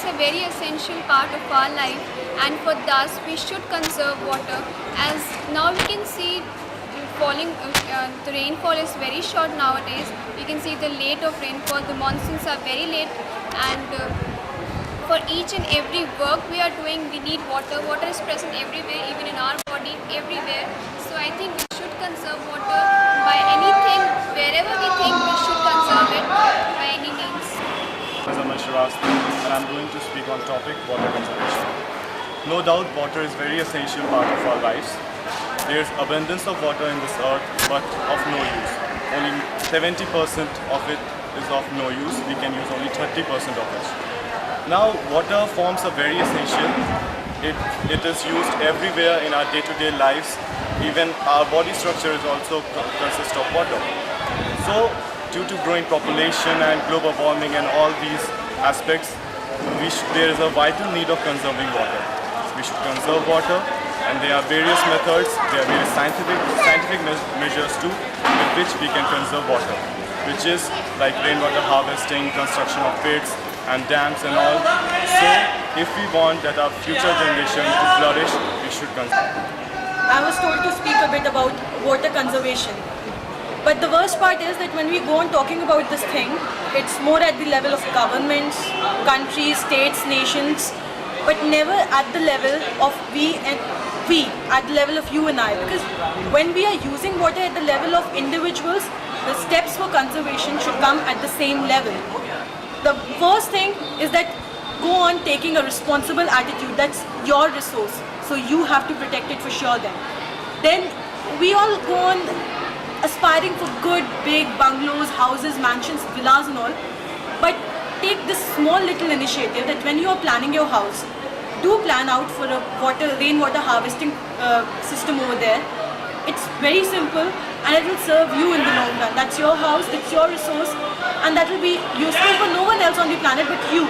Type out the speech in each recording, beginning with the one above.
a very essential part of our life, and for thus we should conserve water. As now we can see the rainfall is very short nowadays. We can see the late of rainfall, the monsoons are very late, and for each and every work we are doing, we need water. Water is present everywhere, even in our body, everywhere. So I think we should conserve water by anything, wherever we think we should conserve it by any means. I'm Shiraz, and I'm going to speak on topic water conservation. No doubt water is very essential part of our lives. There is abundance of water in this earth, but of no use. Only 70% of it is of no use. We can use only 30% of it. Now, water forms a very essential. It is used everywhere in our day-to-day lives. Even our body structure is also consists of water. So, due to growing population and global warming and all these aspects, there is a vital need of conserving water. We should conserve water, and there are various methods, there are various scientific measures too, with which we can conserve water, which is like rainwater harvesting, construction of pits and dams and all. So if we want that our future generation to flourish, we should conserve. I was told to speak a bit about water conservation. But the worst part is that when we go on talking about this thing, it's more at the level of governments, countries, states, nations, but never at the level of we, at the level of you and I. Because when we are using water at the level of individuals, the steps for conservation should come at the same level. The first thing is that go on taking a responsible attitude. That's your resource, so you have to protect it for sure then. Then we all go on aspiring for good, big bungalows, houses, mansions, villas and all. But take this small little initiative that when you are planning your house, do plan out for a rainwater harvesting system over there. It's very simple and it will serve you in the long run. That's your house, it's your resource, and that will be useful for no one else on the planet but you.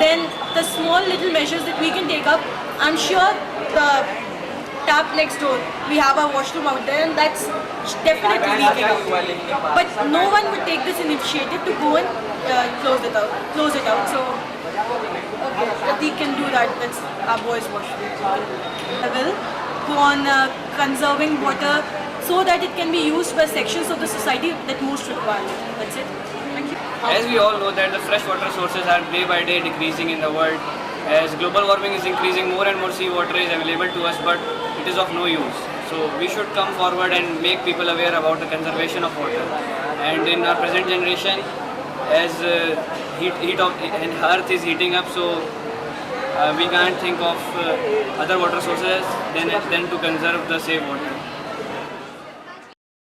Then the small little measures that we can take up, I'm sure the tap next door, we have our washroom out there and that's definitely leaking out. But no one would take this initiative to go and close it out. So, okay, Pratik can do that, that's our boys' washroom. I will go on conserving water so that it can be used by sections of the society that most require it. That's it. Thank you. As we all know that the freshwater sources are day by day decreasing in the world. As global warming is increasing, more and more seawater is available to us, but it is of no use. So we should come forward and make people aware about the conservation of water. And in our present generation, as heat of earth is heating up, so we can't think of other water sources than to conserve the safe water.